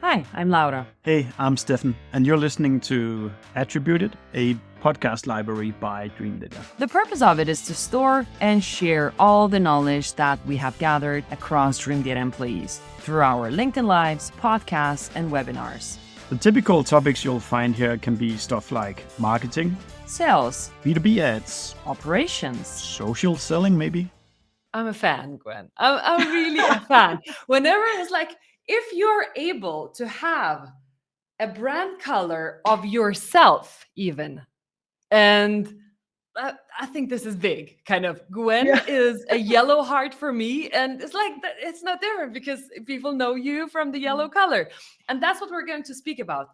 Hi, I'm Laura. Hey, I'm Stefan, and you're listening to Attributed, a podcast library by Dreamdata. The purpose of it is to store and share all the knowledge that we have gathered across Dreamdata employees through our LinkedIn Lives, podcasts, and webinars. The typical topics you'll find here can be stuff like marketing, Sales, B2B ads, operations. social selling maybe. I'm a fan, Gwen. I'm really a fan. Whenever it's like, if you're able to have a brand color of yourself even, and I think this is big, kind of. Gwen is a yellow heart for me, and it's like, it's not different because people know you from the yellow color. And that's what we're going to speak about.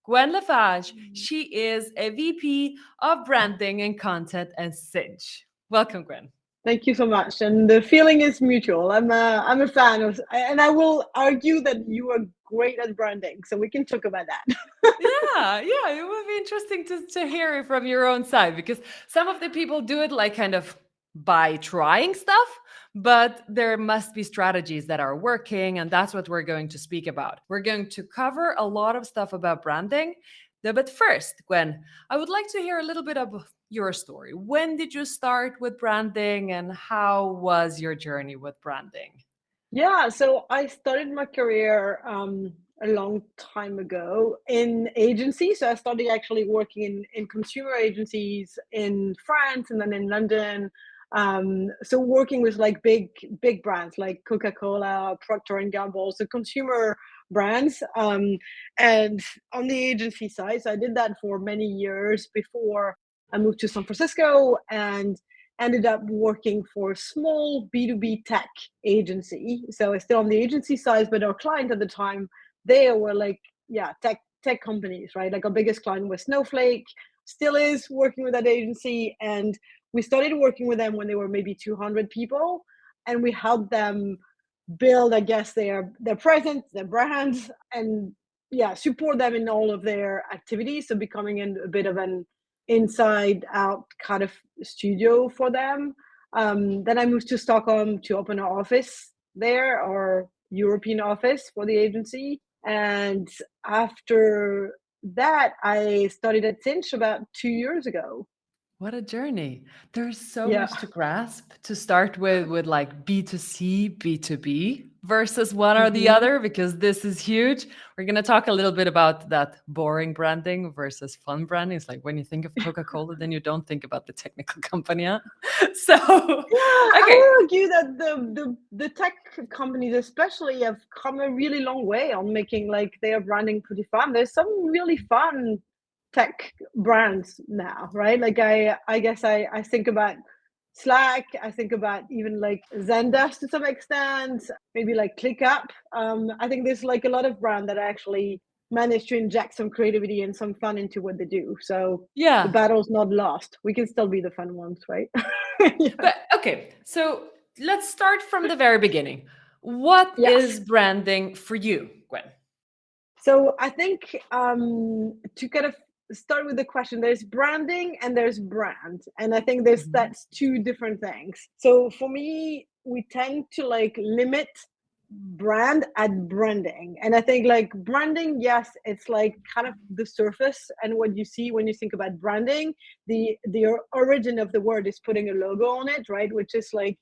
Gwen Lafage, she is a VP of Branding and Content at Sinch. Welcome, Gwen. Thank you so much, and the feeling is mutual. I'm a fan of, and I will argue that you are great at branding, so we can talk about that. yeah, it would be interesting to hear it from your own side, because some of the people do it like kind of by trying stuff, but there must be strategies that are working, and that's what we're going to speak about. We're going to cover a lot of stuff about branding. But first, Gwen, I would like to hear a little bit of your story. When did you start with branding, and how was your journey with branding? Yeah, so I started my career a long time ago in agencies. So I started actually working in consumer agencies in France and then in London. So working with like big brands like Coca-Cola, Procter and Gamble, so consumer brands. And on the agency side, so I did that for many years before I moved to San Francisco and ended up working for a small B2B tech agency. So I still on the agency side, but our client at the time, they were like, tech companies, right? Like our biggest client was Snowflake, still is working with that agency. And we started working with them when they were maybe 200 people. And we helped them build, I guess, their presence, their brands, and support them in all of their activities. So becoming a bit of an inside out kind of studio for them. Then I moved to Stockholm to open an office there, or European office for the agency. And after that, I studied at Sinch about 2 years ago. What a journey. There's so much to grasp, to start with like B2C, B2B versus one or the other, because this is huge. We're going to talk a little bit about that boring branding versus fun branding. It's like when you think of Coca-Cola, then you don't think about the technical company. Huh? So, I would argue that the tech companies especially have come a really long way on making like their branding pretty fun. There's some really fun tech brands now, right? Like I guess I think about Slack, I think about even like Zendesk to some extent, maybe like ClickUp. I think there's like a lot of brands that actually manage to inject some creativity and some fun into what they do. So the battle's not lost. We can still be the fun ones, right? But okay, so let's start from the very beginning. What is branding for you, Gwen? So I think to kind of start with the question, there's branding and there's brand, and I think that's two different things. So for me, we tend to like limit brand at branding, and I think like branding, yes, it's like kind of the surface, and what you see when you think about branding, the origin of the word is putting a logo on it, right? Which is like,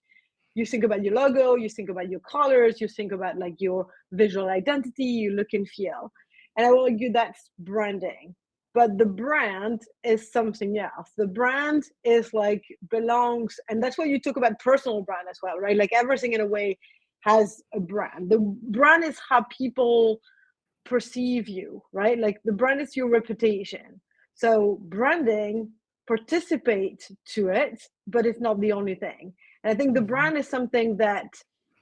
you think about your logo, you think about your colors, you think about like your visual identity, your look and feel, and I will argue that's branding. But the brand is something else. The brand is like belongs, and that's why you talk about personal brand as well, right? Like everything in a way has a brand. The brand is how people perceive you, right? Like the brand is your reputation. So branding participates to it, but it's not the only thing. And I think the brand is something that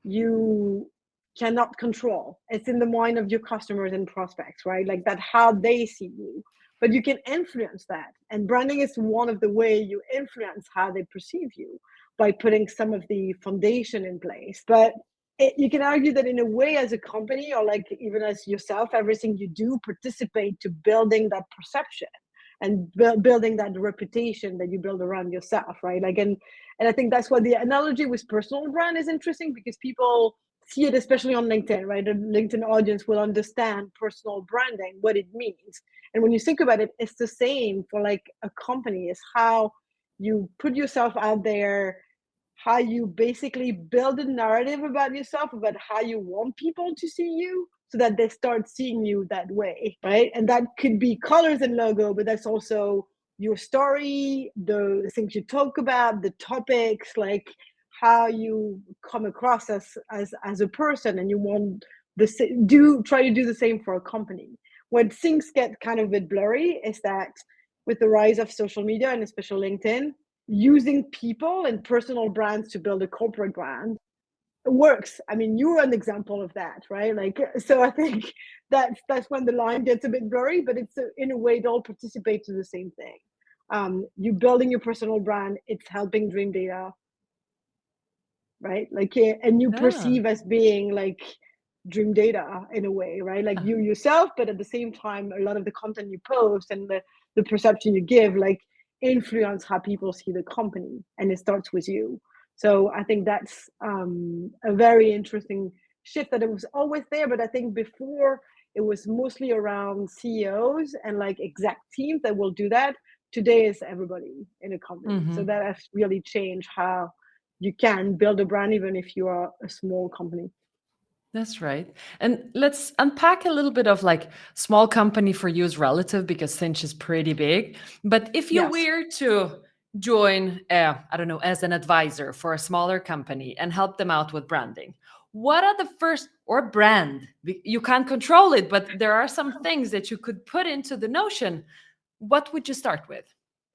you cannot control. It's in the mind of your customers and prospects, right? Like that, how they see you. But you can influence that. And branding is one of the way you influence how they perceive you by putting some of the foundation in place. But you can argue that in a way, as a company, or like even as yourself, everything you do participate to building that perception and building that reputation that you build around yourself, right? Like, and I think that's why the analogy with personal brand is interesting, because people see it, especially on LinkedIn, right? The LinkedIn audience will understand personal branding, what it means. And when you think about it, it's the same for like a company, is how you put yourself out there, how you basically build a narrative about yourself, about how you want people to see you, so that they start seeing you that way, right? And that could be colors and logo, but that's also your story, the things you talk about, the topics, like how you come across as a person. And you want try to do the same for a company. When things get kind of a bit blurry is that with the rise of social media, and especially LinkedIn, using people and personal brands to build a corporate brand works. I mean, you're an example of that, right? Like, so I think that's when the line gets a bit blurry, but it's in a way it all participates in the same thing. You building your personal brand, it's helping Dreamdata, right? Like, and you Yeah. perceive as being like Dreamdata in a way, right? Like you yourself, but at the same time, a lot of the content you post and the perception you give, like, influence how people see the company, and it starts with you. So I think that's a very interesting shift, that it was always there, but I think before it was mostly around CEOs and like exec teams that will do that. Today is everybody in a company. So Mm-hmm. that has really changed how you can build a brand, even if you are a small company. That's right. And let's unpack a little bit of like small company for you is relative because Sinch is pretty big. But if you Yes. were to join, I don't know, as an advisor for a smaller company and help them out with branding, what are the first, or brand? You can't control it, but there are some things that you could put into the notion. What would you start with?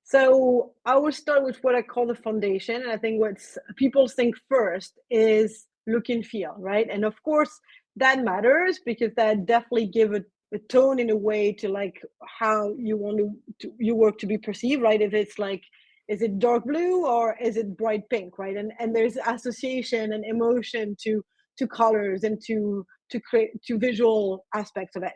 So I will start with what I call the foundation. And I think what people think first is look and feel, right? And of course, that matters because that definitely give a tone in a way to like how you want your work to be perceived, right? If it's like, is it dark blue or is it bright pink, right? And there's association and emotion to colors and to create to visual aspects of it.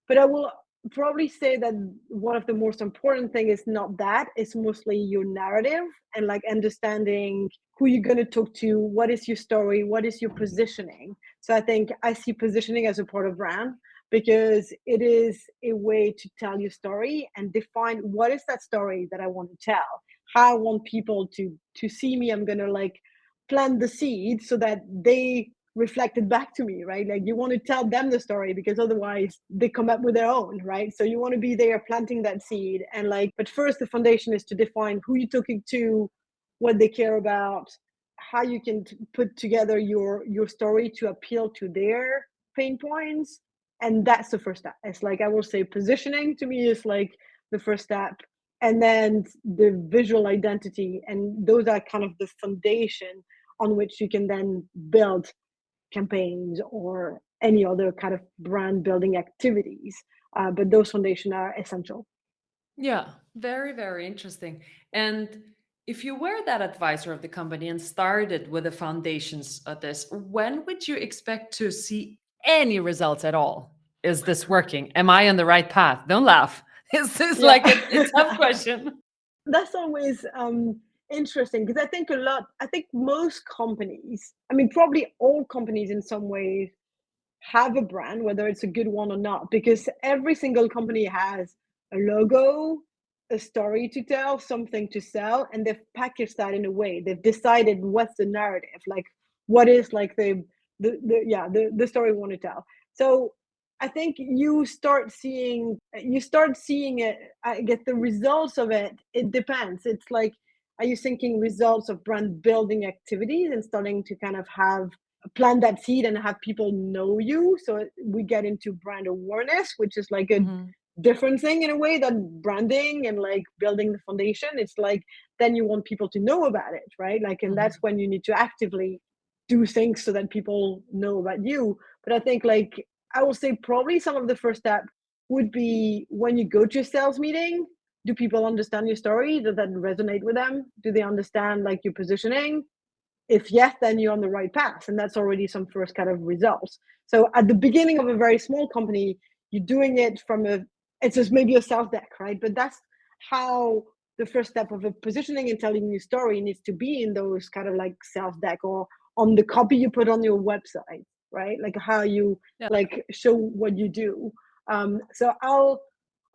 But I will probably say that one of the most important thing is not that, it's mostly your narrative and like understanding who you're going to talk to, what is your story, what is your positioning. So I think I see positioning as a part of brand, because it is a way to tell your story and define what is that story that I want to tell, how I want people to see me. I'm going to like plant the seed so that they reflected back to me, right? Like you want to tell them the story, because otherwise they come up with their own, right? So you want to be there planting that seed. And like, but first the foundation is to define who you're talking to, what they care about, how you can put together your story to appeal to their pain points. And that's the first step. It's like, I will say positioning to me is like the first step, and then the visual identity, and those are kind of the foundation on which you can then build campaigns or any other kind of brand building activities. But those foundations are essential. Yeah, very, very interesting. And if you were that advisor of the company and started with the foundations of this, when would you expect to see any results at all? Is this working? Am I on the right path? Don't laugh. Is this Yeah. like a tough question? That's always interesting, because I think most companies, I mean, probably all companies in some ways have a brand, whether it's a good one or not, because every single company has a logo, a story to tell, something to sell, and they've packaged that in a way. They've decided what's the narrative, like what is like the story we want to tell. So I think you start seeing it. I get the results of it. It depends. It's like, are you thinking results of brand building activities and starting to kind of have plant that seed and have people know you? So we get into brand awareness, which is like a Mhm. different thing in a way than branding and like building the foundation. It's like, then you want people to know about it, right? Like, and that's Mhm. when you need to actively do things so that people know about you. But I think, like, I will say probably some of the first step would be when you go to a sales meeting, do people understand your story? Does that resonate with them? Do they understand like your positioning? If yes, then you're on the right path, and that's already some first kind of results. So at the beginning of a very small company, you're doing it from it's just maybe a sales deck, right? But that's how the first step of a positioning and telling your story needs to be, in those kind of like sales deck, on the copy you put on your website, right? Like how you like show what you do. So I'll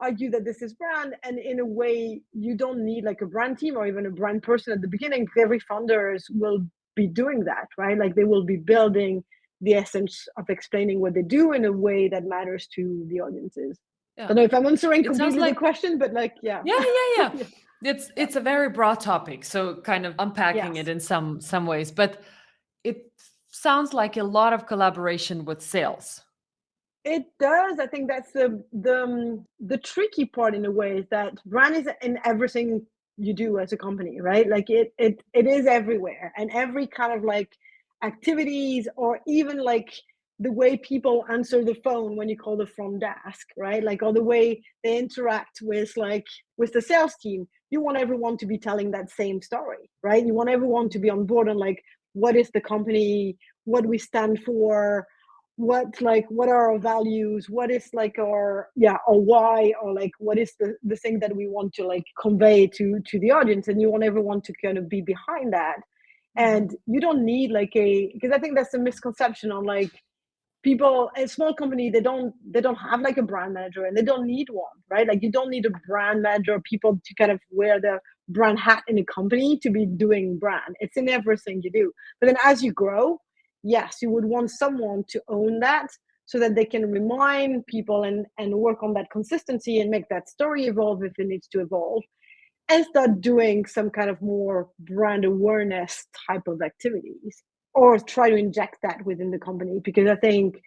argue that this is brand, and in a way you don't need like a brand team or even a brand person at the beginning, because every founders will be doing that, right? Like they will be building the essence of explaining what they do in a way that matters to the audiences. I don't know if I'm answering completely the question, but like, yeah. It's a very broad topic, so kind of unpacking it in some ways, but it sounds like a lot of collaboration with sales. It does. I think that's the tricky part in a way, is that brand is in everything you do as a company, right? Like it is everywhere, and every kind of like activities, or even like the way people answer the phone when you call the front desk, right? Like, or the way they interact with the sales team. You want everyone to be telling that same story, right? You want everyone to be on board on like, what is the company, what we stand for, what are our values, what is like our or why, or like what is the thing that we want to like convey to the audience, and you want everyone to kind of be behind that. And you don't need like because I think that's a misconception on like people, a small company, they don't have like a brand manager, and they don't need one, right? Like you don't need a brand manager, people to kind of wear the brand hat in a company to be doing brand. It's in everything you do. But then as you grow, yes, you would want someone to own that, so that they can remind people and work on that consistency and make that story evolve if it needs to evolve, and start doing some kind of more brand awareness type of activities, or try to inject that within the company. Because I think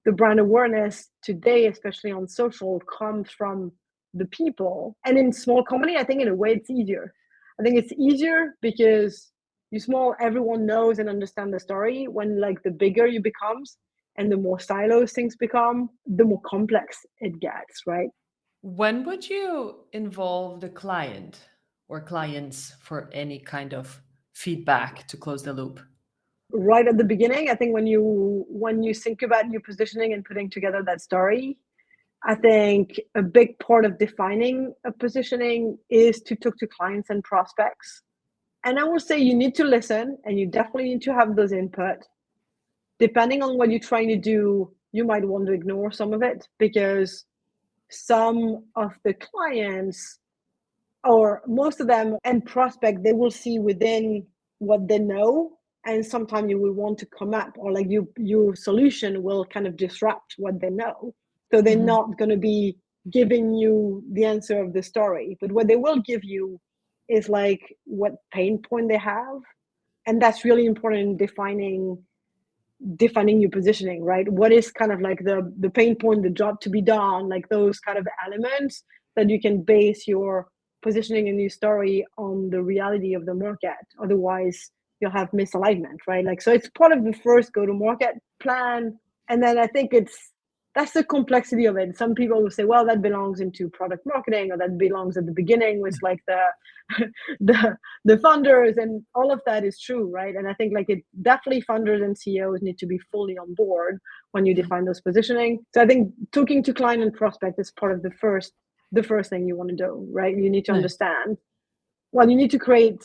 the brand awareness today, especially on social, comes from the people. And in small company, I think in a way it's easier. I think it's easier because you small, everyone knows and understands the story. When like the bigger you becomes and the more silos things become, the more complex it gets, right? When would you involve the client or clients for any kind of feedback to close the loop? Right at the beginning. I think when you think about your positioning and putting together that story, I think a big part of defining a positioning is to talk to clients and prospects. And I would say you need to listen, and you definitely need to have those input. Depending on what you're trying to do, you might want to ignore some of it, because some of the clients, or most of them, and prospect, they will see within what they know, and sometimes you will want to come up, or like your solution will kind of disrupt what they know. So they're not going to be giving you the answer of the story, but what they will give you is like what pain point they have. And that's really important in defining your positioning, right? What is kind of like the pain point, the job to be done, like those kind of elements that you can base your positioning and your story on the reality of the market. Otherwise you'll have misalignment, right? Like, so it's part of the first go to market plan. And then I think that's the complexity of it. Some people will say, well, that belongs into product marketing, or that belongs at the beginning with like the funders, and all of that is true, right? And I think like it definitely, funders and CEOs need to be fully on board when you define those positioning. So I think talking to client and prospect is part of the first thing you want to do, right? You need to understand, well, you need to create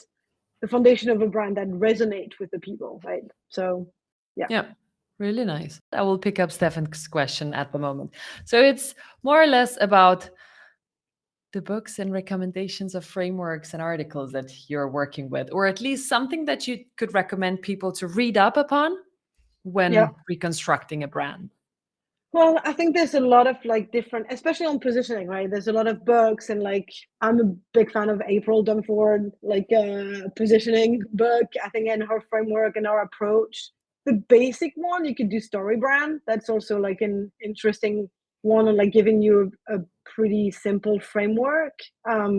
the foundation of a brand that resonates with the people, right? So yeah, really nice. I will pick up Stefan's question at the moment. So it's more or less about the books and recommendations of frameworks and articles that you're working with, or at least something that you could recommend people to read up upon when reconstructing a brand. Well, I think there's a lot of like different, especially on positioning, right? There's a lot of books, and like I'm a big fan of April Dunford, like positioning book. I think in her framework and our approach, the basic one, you could do Story Brand. That's also like an interesting one on like giving you a pretty simple framework.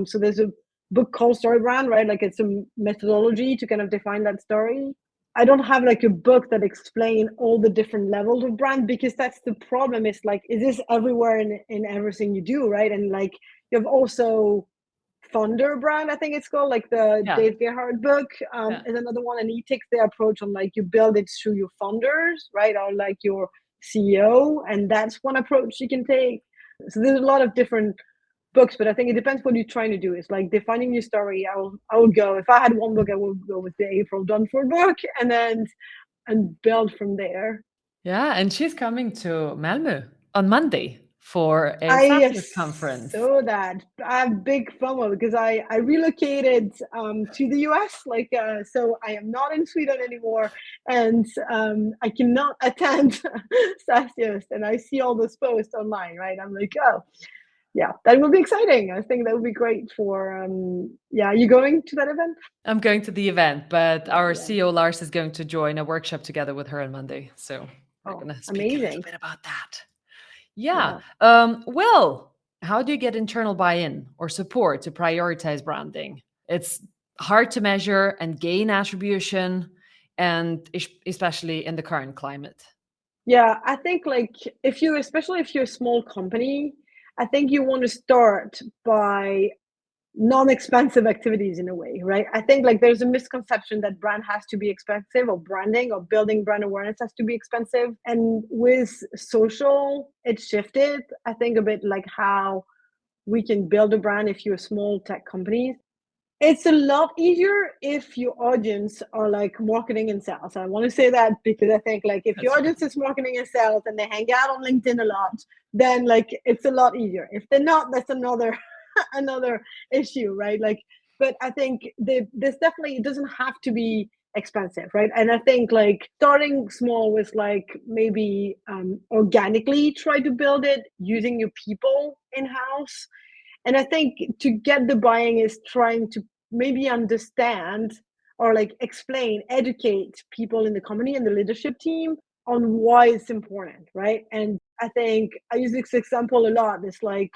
So there's a book called Story Brand, right? Like it's a methodology to kind of define that story. I don't have like a book that explain all the different levels of brand, because that's the problem. Is like, is this everywhere in everything you do, right? And like you have also Thunder Brand, I think it's called, like the Dave Gerhardt book is another one, and he takes the approach on like you build it through your funders, right, or like your CEO, and that's one approach you can take. So there's a lot of different books, but I think it depends what you're trying to do. It's like defining your story. I would go, if I had one book, I would go with the April Dunford book, and then and build from there. Yeah, and she's coming to Malmö on Monday for a I fabulous conference. saw that. I have big FOMO because I relocated to the US. So I am not in Sweden anymore, and I cannot attend Sasios. And I see all those posts online, right? I'm like, oh, yeah, that would be exciting. I think that would be great for. Yeah, are you going to that event? I'm going to the event, but our Yeah. CEO Lars is going to join a workshop together with her on Monday. So we're Oh, going to speak a little amazing. bit about that. Yeah. Yeah. Well, how do you get internal buy-in or support to prioritize branding? It's hard to measure and gain attribution, and especially in the current climate. Yeah, I think like especially if you're a small company, I think you want to start by non-expensive activities in a way, right? I think like there's a misconception that brand has to be expensive, or branding or building brand awareness has to be expensive. And with social, it shifted, I think, a bit like how we can build a brand if you're a small tech company. It's a lot easier if your audience are like marketing and sales. I want to say that because I think like if your That's right. audience is marketing and sales and they hang out on LinkedIn a lot, then like it's a lot easier. If they're not, that's another another issue, right? Like, but I think this definitely, it doesn't have to be expensive, right? And I think like starting small with like maybe organically try to build it using your people in house. And I think to get the buying is trying to maybe understand or like explain, educate people in the company and the leadership team on why it's important, right? And I think I use this example a lot. It's like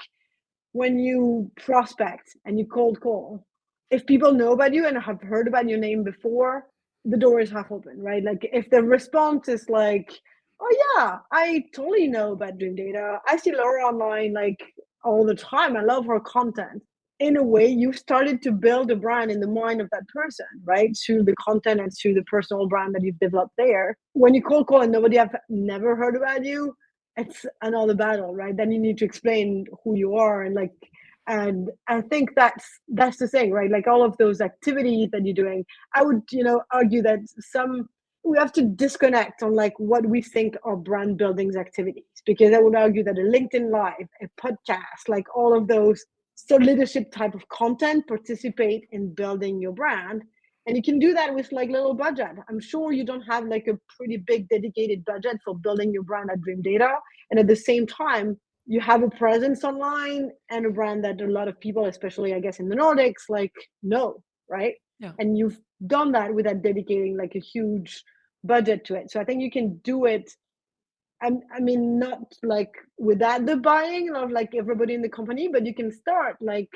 when you prospect and you cold call, if people know about you and have heard about your name before, the door is half open, right? Like if the response is like, oh yeah, I totally know about Dream Data. I see Laura online like all the time. I love her content. In a way, you've started to build a brand in the mind of that person, right? Through the content and through the personal brand that you've developed there. When you cold call and nobody have never heard about you, it's another battle, right? Then you need to explain who you are and like, and I think that's the thing, right? Like all of those activities that you're doing, I would, argue that we have to disconnect on like what we think are brand buildings activities, because I would argue that a LinkedIn live, a podcast, like all of those so leadership type of content participate in building your brand. And you can do that with like little budget. I'm sure you don't have like a pretty big dedicated budget for building your brand at Dream Data. And at the same time, you have a presence online and a brand that a lot of people, especially I guess in the Nordics, like know, right? Yeah. And you've done that without dedicating like a huge budget to it. So I think you can do it. I mean, not like without the buying of like everybody in the company, but you can start like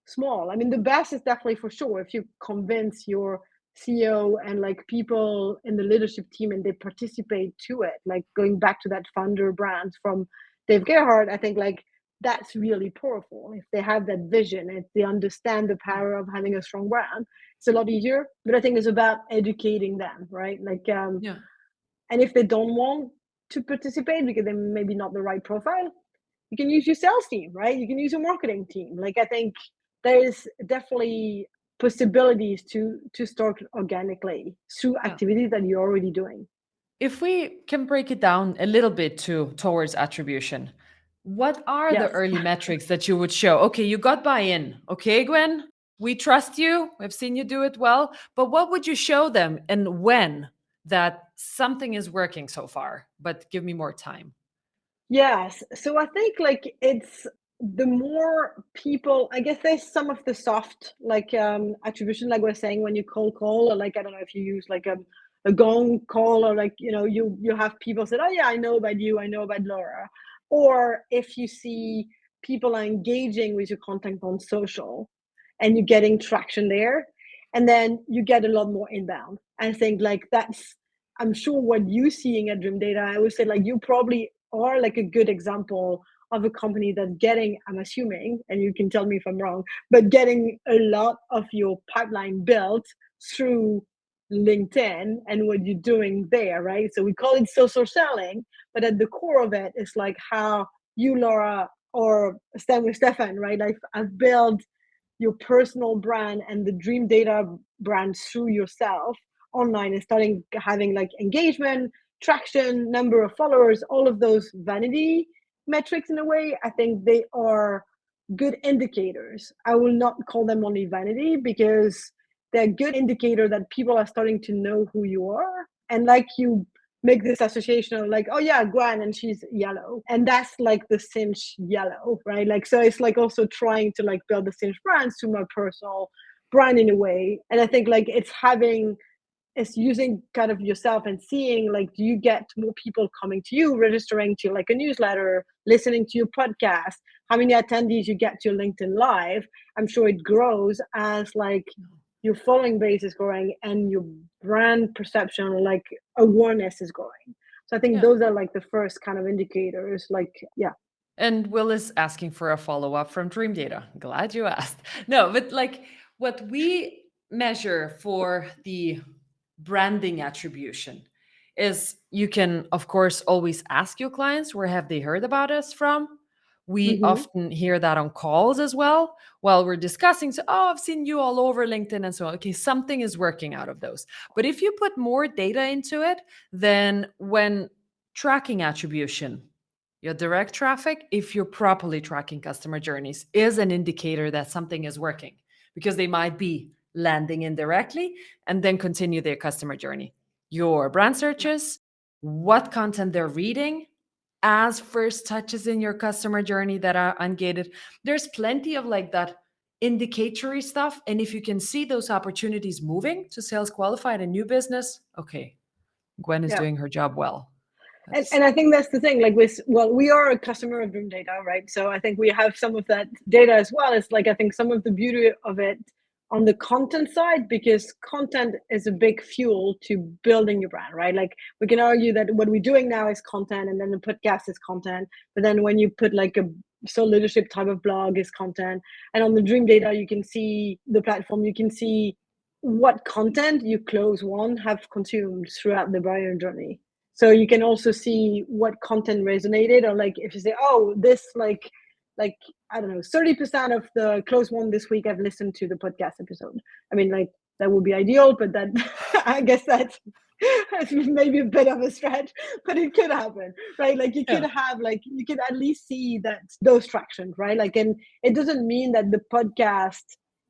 small. I mean, the best is definitely for sure if you convince your CEO and like people in the leadership team and they participate to it. Like going back to that founder brand from Dave Gerhardt, I think like that's really powerful. If they have that vision, if they understand the power of having a strong brand, it's a lot easier. But I think it's about educating them, right? Like, Yeah. and if they don't want to participate because they're maybe not the right profile, you can use your sales team, right? You can use your marketing team. Like I think there is definitely possibilities to start organically through Yeah. activities that you're already doing. If we can break it down a little bit towards attribution, what are the Yes. early metrics that you would show? Okay, you got buy-in. Okay, Gwen, we trust you. We've seen you do it well. But what would you show them and when that something is working so far? But give me more time. Yes. So I think like it's the more people, I guess there's some of the soft like attribution, like we're saying when you cold call, or like I don't know if you use like a gong call, or like you have people say, oh yeah, I know about you, I know about Laura. Or if you see people are engaging with your content on social and you're getting traction there, and then you get a lot more inbound. I think like that's, I'm sure what you're seeing at Dream Data, I would say like you probably are like a good example of a company that's getting, I'm assuming, and you can tell me if I'm wrong, but getting a lot of your pipeline built through LinkedIn and what you're doing there, right? So we call it social selling, but at the core of it is like how you, Laura, or Stefan, right? I've built your personal brand and the Dream Data brand through yourself online and starting having like engagement, traction, number of followers, all of those vanity metrics in a way, I think they are good indicators. I will not call them only vanity because they're a good indicator that people are starting to know who you are. And like you make this association of like, oh yeah, Gwen, and she's yellow. And that's like the Sinch yellow, right? Like, so it's like also trying to like build the Sinch brands to my personal brand in a way. And I think like it's using kind of yourself and seeing like, do you get more people coming to you, registering to like a newsletter, listening to your podcast, how many attendees you get to your LinkedIn Live. I'm sure it grows as like your following base is growing and your brand perception or like awareness is growing. So I think those are like the first kind of indicators, like, yeah. And Will is asking for a follow-up from Dreamdata. Glad you asked. No, but like what we measure for the branding attribution is you can, of course, always ask your clients where have they heard about us from. We often hear that on calls as well while we're discussing. So, oh, I've seen you all over LinkedIn and so on. Okay, something is working out of those. But if you put more data into it, then when tracking attribution, your direct traffic, if you're properly tracking customer journeys, is an indicator that something is working because they might be landing indirectly and then continue their customer journey. Your brand searches, what content they're reading as first touches in your customer journey that are ungated. There's plenty of like that indicatory stuff. And if you can see those opportunities moving to sales qualified and new business, okay, Gwen is doing her job well. And I think that's the thing, like we are a customer of Dreamdata, right? So I think we have some of that data as well. It's like, I think some of the beauty of it on the content side, because content is a big fuel to building your brand, right? Like we can argue that what we're doing now is content and then the podcast is content. But then when you put like a soul leadership type of blog is content. And on the Dreamdata, you can see the platform, you can see what content you close one have consumed throughout the buyer journey. So you can also see what content resonated, or like if you say, oh, this like I don't know, 30% of the close one this week I've listened to the podcast episode. I mean, like that would be ideal, but that I guess that's maybe a bit of a stretch, but it could happen, right? Like you could have like you could at least see that those traction, right? Like, and it doesn't mean that the podcast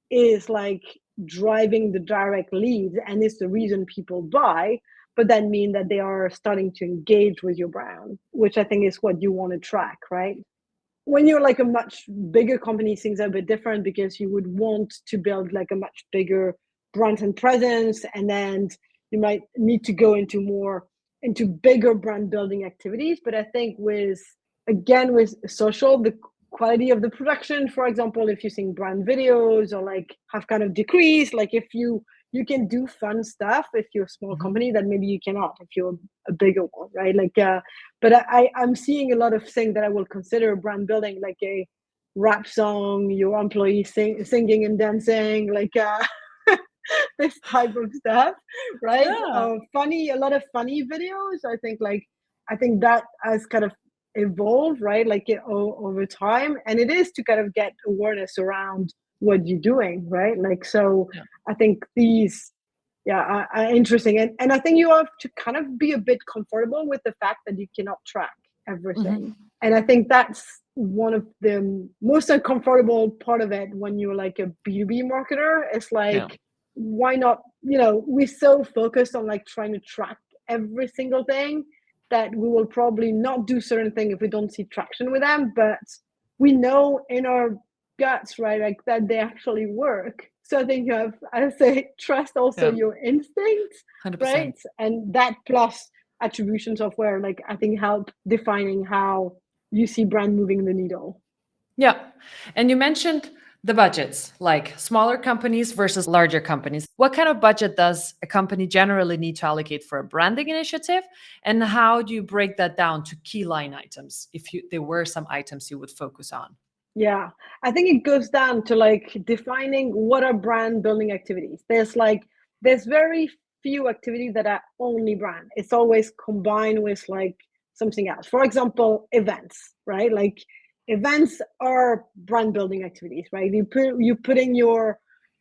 is like driving the direct leads and is the reason people buy, but that mean that they are starting to engage with your brand, which I think is what you want to track, right? When you're like a much bigger company, things are a bit different because you would want to build like a much bigger brand and presence, and then you might need to go into bigger brand building activities. But I think with social, the quality of the production, for example, if you're seeing brand videos or like have kind of decreased, like if you can do fun stuff if you're a small company that maybe you cannot if you're a bigger one, right? Like, but I'm seeing a lot of things that I will consider brand building, like a rap song, your employees singing and dancing, like this type of stuff, right? A lot of funny videos. I think that has kind of evolved, right? Like over time, and it is to kind of get awareness around what you're doing, right? Like, so I think these are interesting, and I think you have to kind of be a bit comfortable with the fact that you cannot track everything. And I think that's one of the most uncomfortable part of it when you're like a B2B marketer. It's like, why not, we're so focused on like trying to track every single thing that we will probably not do certain things if we don't see traction with them, but we know in our guts, right, like that they actually work. So I think you have, I say, trust also your instincts, 100%. right? And that plus attribution software, like I think help defining how you see brand moving the needle. Yeah. And you mentioned the budgets, like smaller companies versus larger companies. What kind of budget does a company generally need to allocate for a branding initiative? And how do you break that down to key line items if there were some items you would focus on? Yeah, I think it goes down to like defining what are brand building activities. There's very few activities that are only brand. It's always combined with like something else. For example, events, right? Like events are brand building activities, right? You put in your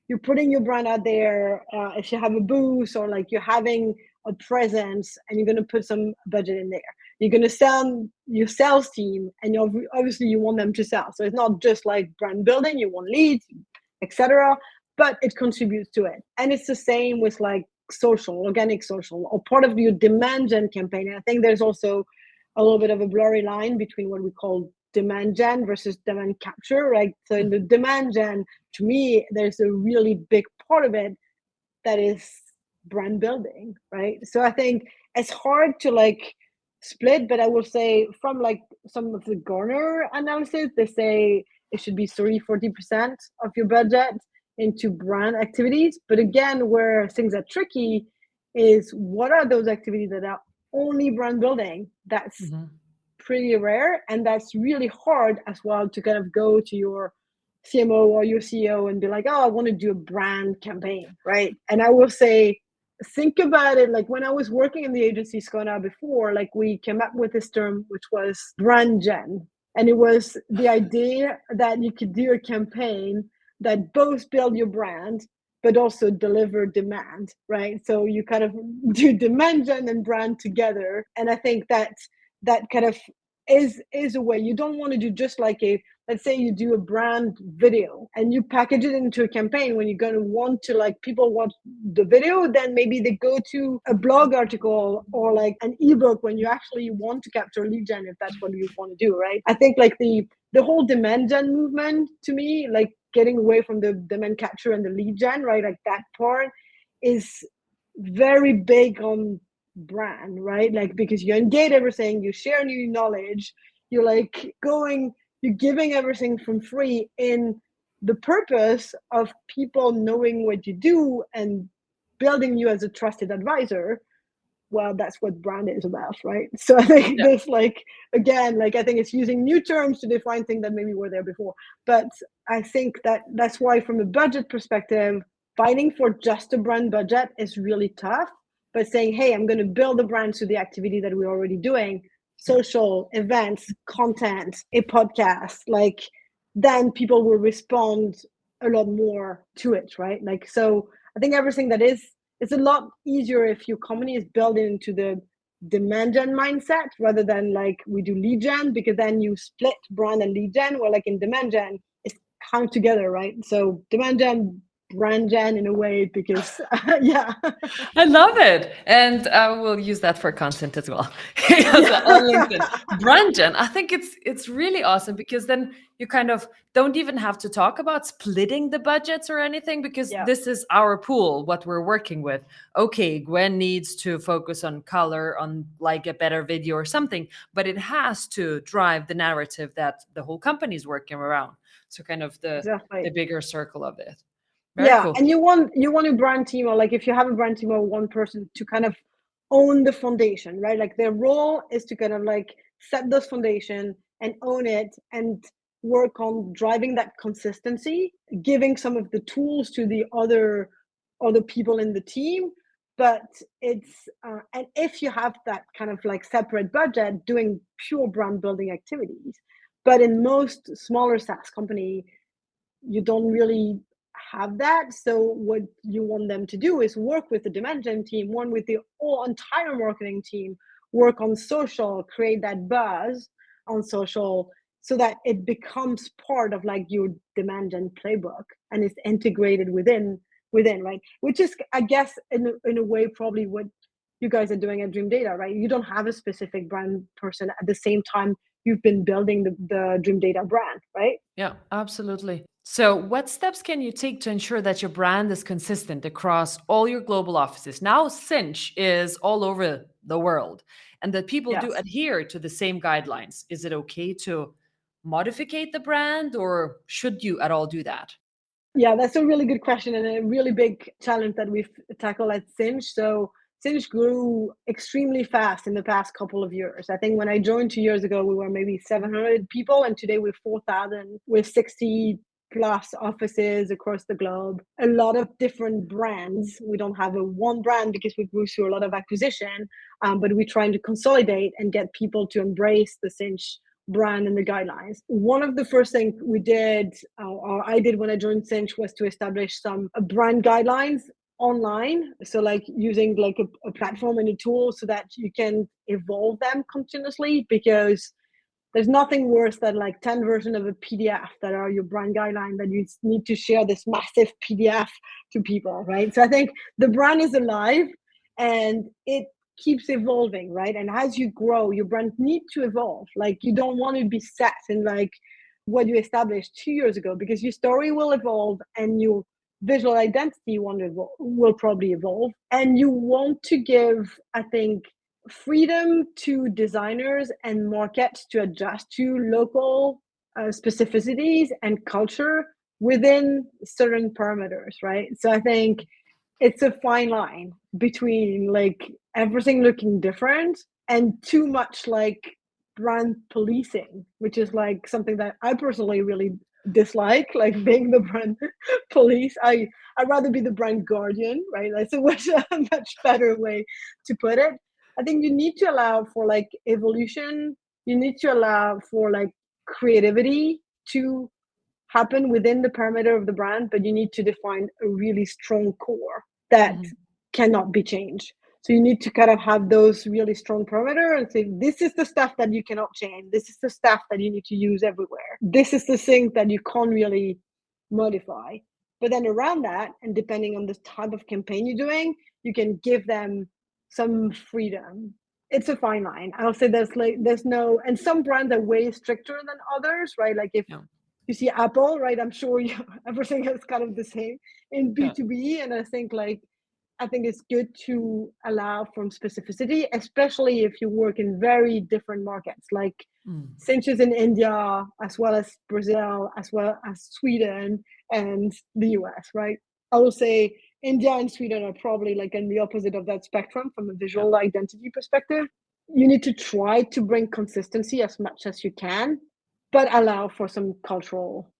you're putting your brand out there. If you have a booth or like you're having a presence and you're going to put some budget in there, you're going to sell your sales team, and obviously you want them to sell. So it's not just like brand building, you want leads, etc., but it contributes to it. And it's the same with like social, organic social, or part of your demand gen campaign. And I think there's also a little bit of a blurry line between what we call demand gen versus demand capture, right? So in the demand gen, to me, there's a really big part of it that is brand building, right? So I think it's hard to like split, but I will say from like some of the Gartner analysis, they say it should be 30-40% of your budget into brand activities. But again, where things are tricky is what are those activities that are only brand building? That's pretty rare, and that's really hard as well to kind of go to your CMO or your CEO and be like, oh, I want to do a brand campaign, right? And I will say, think about it like when I was working in the agency Skona before, like we came up with this term, which was brand gen. And it was the idea that you could do a campaign that both build your brand, but also deliver demand, right? So you kind of do demand gen and brand together. And I think that kind of is a way. You don't want to do just like let's say you do a brand video and you package it into a campaign. When you're going to want to like people watch the video, then maybe they go to a blog article or like an ebook when you actually want to capture lead gen, if that's what you want to do, right? I think like the whole demand gen movement, to me, like getting away from the demand capture and the lead gen, right? Like that part is very big on brand, right? Like because you engage everything, you share new knowledge, you're like you're giving everything from free in the purpose of people knowing what you do and building you as a trusted advisor. Well, that's what brand is about, right? So I think this, like, again, like I think it's using new terms to define things that maybe were there before. But I think that's why from a budget perspective, fighting for just a brand budget is really tough. But saying, hey, I'm going to build a brand to the activity that we're already doing, social events, content, a podcast, like then people will respond a lot more to it, right? Like, so I think everything that is, it's a lot easier if your company is built into the demand gen mindset rather than like we do lead gen, because then you split brand and lead gen, where like in demand gen it's hung together, right? So demand gen, brand gen in a way, because yeah. I love it. And I will use that for content as well. On LinkedIn. Brand gen, I think it's really awesome, because then you kind of don't even have to talk about splitting the budgets or anything, because this is our pool, what we're working with. Okay, Gwen needs to focus on color, on like a better video or something, but it has to drive the narrative that the whole company is working around. So kind of the bigger circle of it. Very cool. And you want a brand team, or like if you have a brand team of one person, to kind of own the foundation, right? Like their role is to kind of like set those foundation and own it and work on driving that consistency, giving some of the tools to the other people in the team. But it's and if you have that kind of like separate budget, doing pure brand building activities. But in most smaller SaaS company, you don't really have that. So what you want them to do is work with the demand gen team, one with the whole entire marketing team, work on social, create that buzz on social, so that it becomes part of like your demand gen playbook and it's integrated within, right? Which is, I guess, in a way, probably what you guys are doing at Dreamdata, right? You don't have a specific brand person at the same time you've been building the Dreamdata brand, right? Yeah, absolutely. So what steps can you take to ensure that your brand is consistent across all your global offices? Now Sinch is all over the world, and that people do adhere to the same guidelines. Is it okay to modificate the brand, or should you at all do that? Yeah, that's a really good question, and a really big challenge that we've tackled at Sinch. So Sinch grew extremely fast in the past couple of years. I think when I joined 2 years ago, we were maybe 700 people, and today we're 4,000 with 60 plus offices across the globe. A lot of different brands. We don't have a one brand because we grew through a lot of acquisition, but we're trying to consolidate and get people to embrace the Sinch brand and the guidelines. One of the first things we did, or I did when I joined Sinch, was to establish some brand guidelines online. So like using like a platform and a tool so that you can evolve them continuously, because there's nothing worse than like 10 versions of a PDF that are your brand guideline that you need to share this massive PDF to people, right? So I think the brand is alive and it keeps evolving, right? And as you grow, your brand need to evolve. Like you don't want to be set in like what you established 2 years ago, because your story will evolve and your visual identity will probably evolve. And you want to give, I think, freedom to designers and markets to adjust to local specificities and culture within certain parameters, right? So I think it's a fine line between like everything looking different and too much like brand policing, which is like something that I personally really dislike, like being the brand police. I'd rather be the brand guardian, right? That's a much better way to put it. I think you need to allow for like evolution. You need to allow for like creativity to happen within the parameter of the brand, but you need to define a really strong core that cannot be changed. So you need to kind of have those really strong parameter and say, this is the stuff that you cannot change. This is the stuff that you need to use everywhere. This is the thing that you can't really modify. But then around that, and depending on the type of campaign you're doing, you can give them some freedom. It's a fine line. I'll say there's no, and some brands are way stricter than others, right? Like if you see Apple, right? I'm sure everything is kind of the same in B2B. And I think it's good to allow from specificity, especially if you work in very different markets, like Sinch is in India, as well as Brazil, as well as Sweden and the US, right? I will say India and Sweden are probably like in the opposite of that spectrum from a visual identity perspective. You need to try to bring consistency as much as you can, but allow for some cultural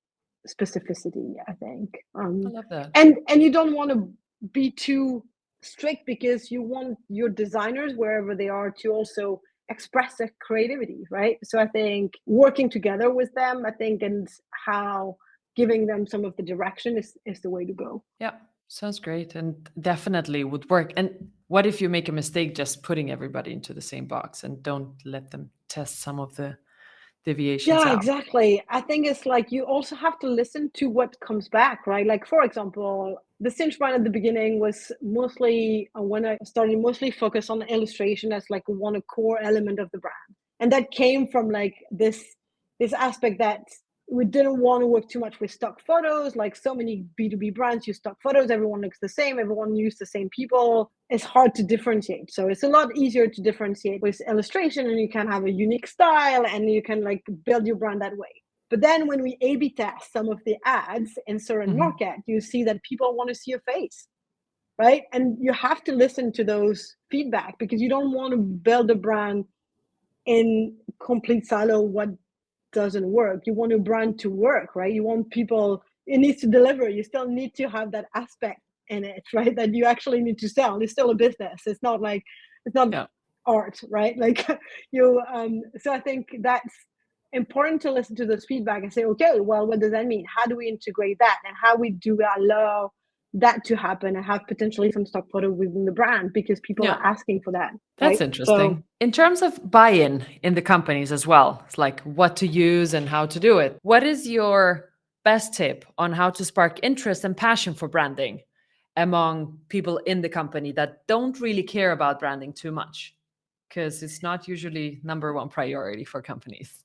specificity, I think. I love that. And you don't want to be too strict, because you want your designers, wherever they are, to also express their creativity, right? So I think working together with them, I think, and how giving them some of the direction is the way to go. Yeah, sounds great, and definitely would work. And what if you make a mistake just putting everybody into the same box and don't let them test some of the deviations Yeah, out? exactly. I think it's like you also have to listen to what comes back, right? Like, for example, the Sinch brand at the beginning was mostly, when I started, mostly focused on illustration as like a core element of the brand. And that came from like this aspect that we didn't want to work too much with stock photos. Like so many B2B brands use stock photos, everyone looks the same, everyone uses the same people. It's hard to differentiate. So it's a lot easier to differentiate with illustration, and you can have a unique style and you can like build your brand that way. But then when we A/B test some of the ads in certain market, you see that people want to see your face, right? And you have to listen to those feedback, because you don't want to build a brand in complete silo what doesn't work. You want your brand to work, right? You want people, it needs to deliver. You still need to have that aspect in it, right? That you actually need to sell. It's still a business. It's not art, right? Like so I think that's important, to listen to this feedback and say, okay, well, what does that mean? How do we integrate that? And how we do allow that to happen and have potentially some stock photo within the brand, because people are asking for that. That's right? interesting. In terms of buy-in in the companies as well, it's like what to use and how to do it. What is your best tip on how to spark interest and passion for branding among people in the company that don't really care about branding too much? Because it's not usually number one priority for companies.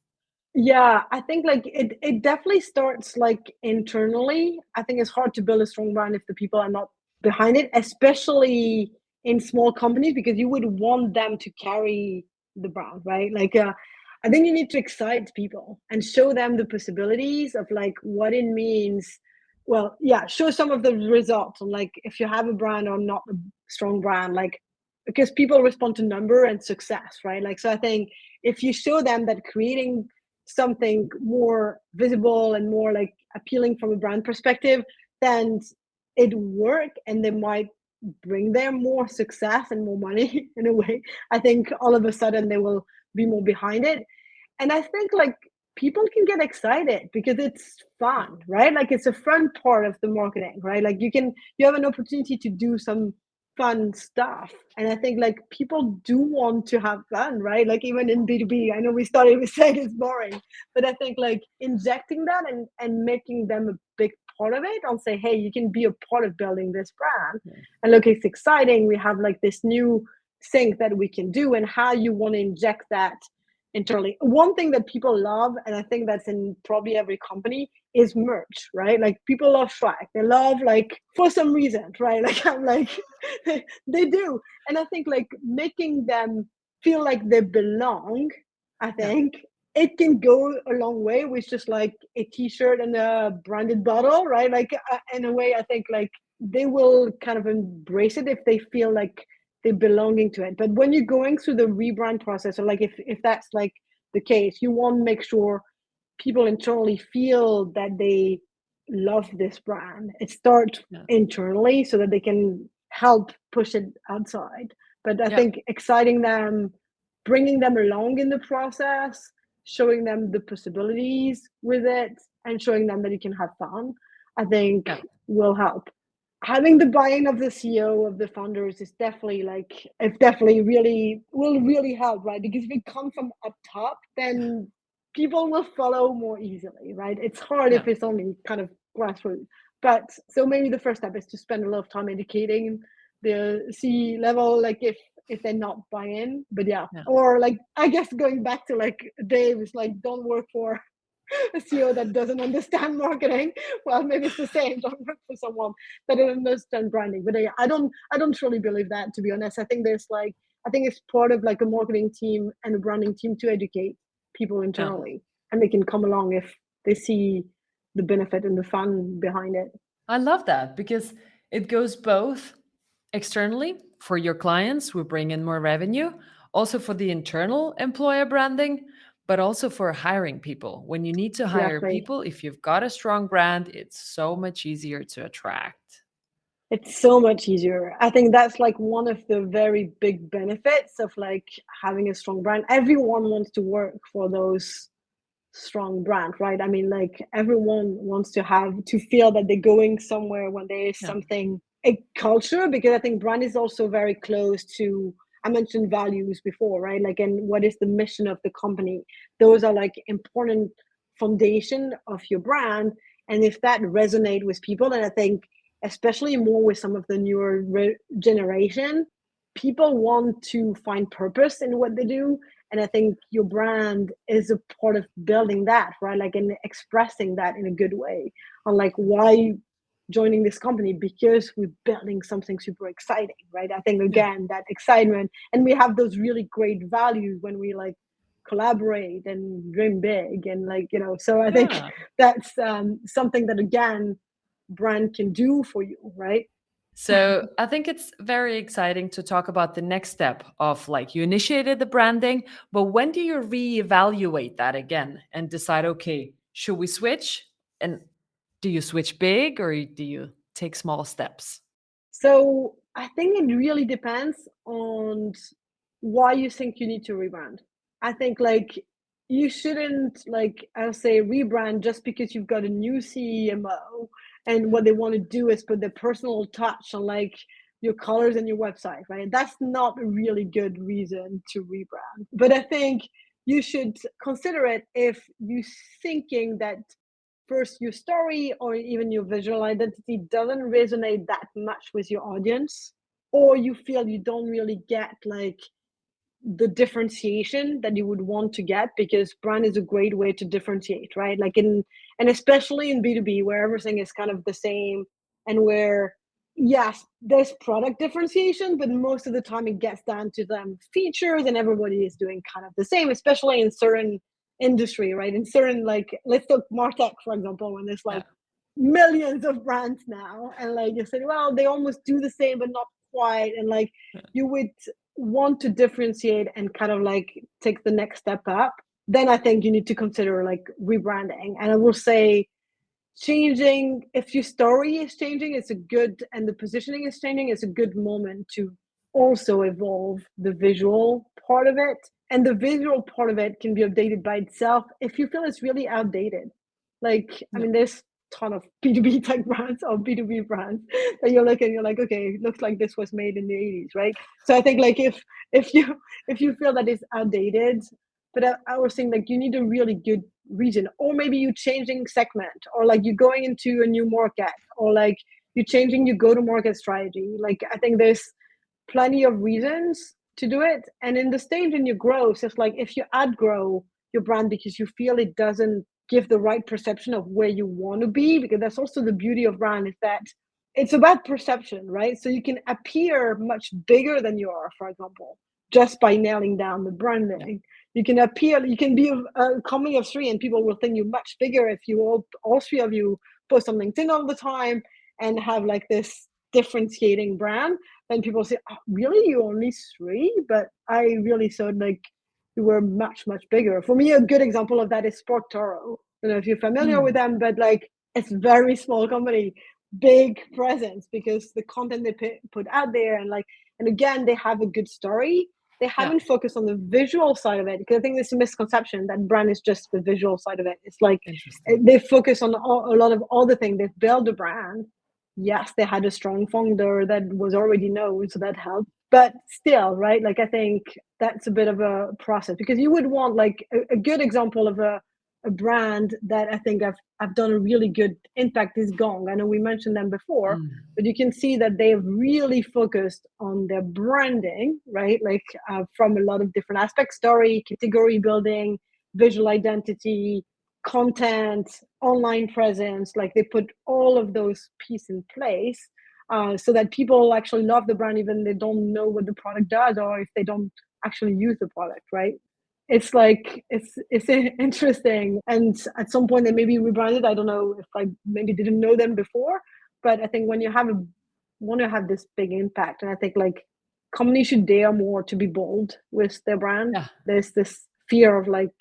Yeah, I think like it definitely starts like internally. I think it's hard to build a strong brand if the people are not behind it, especially in small companies, because you would want them to carry the brand, right? Like I think you need to excite people and show them the possibilities of like what it means. Well, yeah, show some of the results on like if you have a brand or not a strong brand, like because people respond to number and success, right? Like so I think if you show them that creating something more visible and more like appealing from a brand perspective, then it work and they might bring them more success and more money in a way. I think all of a sudden they will be more behind it. And I think like people can get excited because it's fun, right? Like it's a fun part of the marketing, right? Like you have an opportunity to do some fun stuff. And I think like people do want to have fun, right? Like even in B2B, I know we started with saying it's boring, but I think like injecting that and making them a big part of it, I'll say, hey, you can be a part of building this brand. And look, it's exciting. We have like this new thing that we can do, and how you want to inject that internally. One thing that people love, and I think that's in probably every company, is merch, right? Like people love swag. They love, like, for some reason, right? Like I'm like they do. And I think like making them feel like they belong, I think it can go a long way with just like a t-shirt and a branded bottle, right? Like in a way, I think like they will kind of embrace it if they feel like they're belonging to it. But when you're going through the rebrand process, or like if that's like the case, you want to make sure people internally feel that they love this brand. It starts internally so that they can help push it outside. But I think exciting them, bringing them along in the process, showing them the possibilities with it, and showing them that you can have fun, I think will help. Having the buy-in of the CEO, of the founders, is definitely like, it definitely really will really help, right? Because if it comes from up top, then people will follow more easily, right? It's hard if it's only kind of grassroots. But so maybe the first step is to spend a lot of time educating the C level, like if they're not buying. But or like, I guess going back to like Dave, is like, don't work for a CEO that doesn't understand marketing. Well, maybe it's the same. Don't work for someone that doesn't understand branding. But I don't truly believe that, to be honest. I think it's part of like a marketing team and a branding team to educate people internally, and they can come along if they see the benefit and the fun behind it. I love that, because it goes both externally for your clients, we bring in more revenue, also for the internal employer branding, but also for hiring people. When you need to hire Exactly. people, if you've got a strong brand, it's so much easier to attract. It's so much easier. I think that's like one of the very big benefits of like having a strong brand. Everyone wants to work for those strong brand, right? I mean, like everyone wants to feel that they're going somewhere when there is something, a culture, because I think brand is also very close to, I mentioned values before, right? Like, and what is the mission of the company? Those are like important foundation of your brand. And if that resonate with people, and I think especially more with some of the newer generation, people want to find purpose in what they do. And I think your brand is a part of building that, right? Like, and expressing that in a good way. On like, why joining this company? Because we're building something super exciting, right? I think again, that excitement, and we have those really great values when we like collaborate and dream big, and like, so I think that's something that again, brand can do for you, right? So I think it's very exciting to talk about the next step of, like, you initiated the branding, but when do you reevaluate that again and decide, okay, should we switch? And do you switch big, or do you take small steps? So I think it really depends on why you think you need to rebrand. I think like you shouldn't, like, I'll say, rebrand just because you've got a new CMO and what they want to do is put their personal touch on like your colors and your website, right? That's not a really good reason to rebrand. But I think you should consider it if you're thinking that first your story or even your visual identity doesn't resonate that much with your audience, or you feel you don't really get like the differentiation that you would want to get, because brand is a great way to differentiate, right? Like and especially in B2B, where everything is kind of the same, and where yes, there's product differentiation, but most of the time it gets down to them features, and everybody is doing kind of the same, especially in certain industry, right? In certain, like, let's talk Martech, for example, when there's like millions of brands now, and like you said, well, they almost do the same but not quite, and like you would want to differentiate and kind of like take the next step up, then I think you need to consider like rebranding. And I will say, changing, if your story is changing, it's a good, and the positioning is changing, it's a good moment to also evolve the visual part of it and the visual part of it can be updated by itself if you feel it's really outdated. Like, I Yeah. mean, there's ton of B2B tech brands or B2B brands that you're looking, you're like, okay, it looks like this was made in the 80s, right? So I think like if you feel that it's outdated, but I was saying like you need a really good reason, or maybe you changing segment, or like you're going into a new market, or like you're changing your go-to-market strategy. Like I think there's plenty of reasons to do it. And in the stage in your growth, it's like if you outgrow your brand because you feel it doesn't give the right perception of where you want to be, because that's also the beauty of brand, is that it's about perception, right? So you can appear much bigger than you are, for example, just by nailing down the branding. You can appear, you can be a company of three and people will think you're much bigger if you all three of you post on LinkedIn all the time and have like this differentiating brand. Then people say, oh, really, you only three? But I really thought like you were much, much bigger. For me, a good example of that is Sport Toro. I don't know if you're familiar with them, but like it's very small company, big presence, because the content they put out there, and again, they have a good story. They haven't focused on the visual side of it, because I think there's a misconception that brand is just the visual side of it. It's like they focus on a lot of other things. They've built a brand. Yes, they had a strong founder that was already known, so that helped. But still, right? Like I think that's a bit of a process, because you would want like a good example of a brand that I think I've done a really good impact is Gong. I know we mentioned them before, but you can see that they've really focused on their branding, right? Like from a lot of different aspects: story, category building, visual identity, content, online presence. Like they put all of those pieces in place so that people actually love the brand, even if they don't know what the product does, or if they don't actually use the product, right? It's like it's interesting, and at some point they maybe rebranded. I don't know if I maybe didn't know them before, but I think when you want to have this big impact, and I think like companies should dare more to be bold with their brand. There's this fear of like,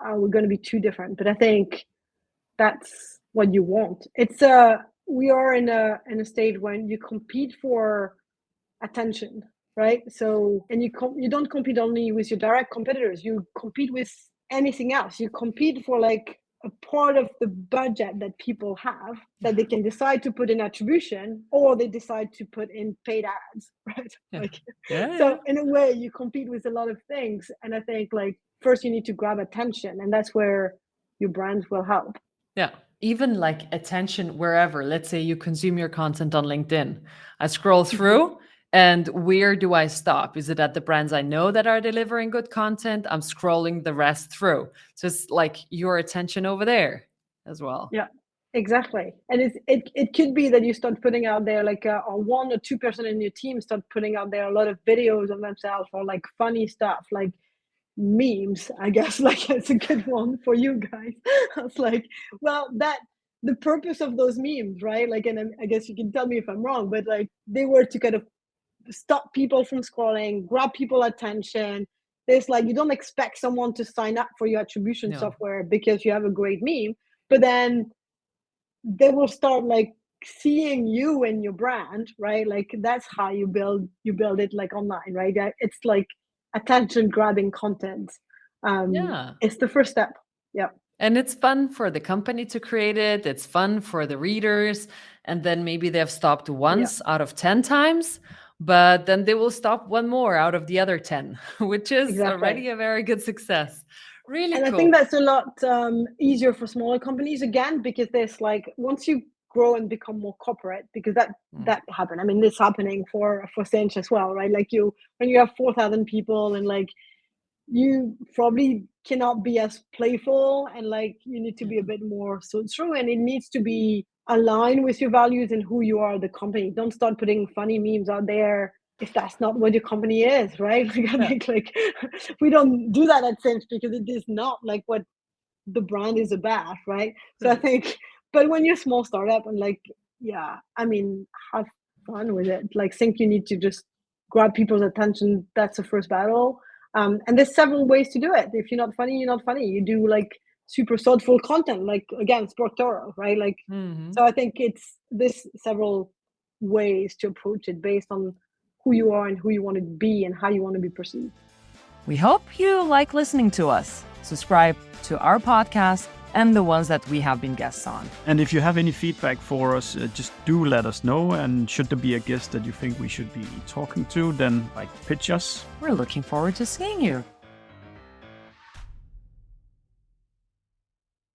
we're going to be too different, but I think that's what you want. It's we are in a stage when you compete for attention, right? So, and you don't compete only with your direct competitors, you compete with anything else. You compete for like a part of the budget that people have that they can decide to put in attribution, or they decide to put in paid ads, right? So in a way you compete with a lot of things, and I think like first you need to grab attention, and that's where your brands will help. Even like attention wherever. Let's say you consume your content on LinkedIn. I scroll through, and where do I stop? Is it at the brands I know that are delivering good content? I'm scrolling the rest through. So it's like your attention over there as well. Yeah, exactly. And it could be that you start putting out there like or 1 or 2 person in your team start putting out there a lot of videos of themselves, or like funny stuff, like memes, I guess. Like it's a good one for you guys. I was like, well, that the purpose of those memes, right? Like, and I guess you can tell me if I'm wrong, but like they were to kind of stop people from scrolling, grab people attention. There's like, you don't expect someone to sign up for your attribution software because you have a great meme, but then they will start like seeing you and your brand, right? Like that's how you build it like online, right? It's like attention grabbing content. It's the first step. Yeah. And it's fun for the company to create it. It's fun for the readers. And then maybe they've stopped once out of 10 times, but then they will stop one more out of the other 10, which is already a very good success. Really and cool. I think that's a lot easier for smaller companies, again, because there's like, once you grow and become more corporate, because that happened. I mean, it's happening for Sinch as well, right? Like when you have 4,000 people, and like you probably cannot be as playful, and like you need to be a bit more so true, and it needs to be aligned with your values and who you are, the company. Don't start putting funny memes out there if that's not what your company is, right? Like I think like we don't do that at Sinch because it is not like what the brand is about, right? So I think, but when you're a small startup and like, I mean, have fun with it. Like think you need to just grab people's attention. That's the first battle. And there's several ways to do it. If you're not funny, you're not funny. You do like super thoughtful content, like again, Sport Toro, right? Like, so I think it's this several ways to approach it based on who you are and who you want to be and how you want to be perceived. We hope you like listening to us. Subscribe to our podcast and the ones that we have been guests on. And if you have any feedback for us, just do let us know. And should there be a guest that you think we should be talking to, then pitch us. We're looking forward to seeing you.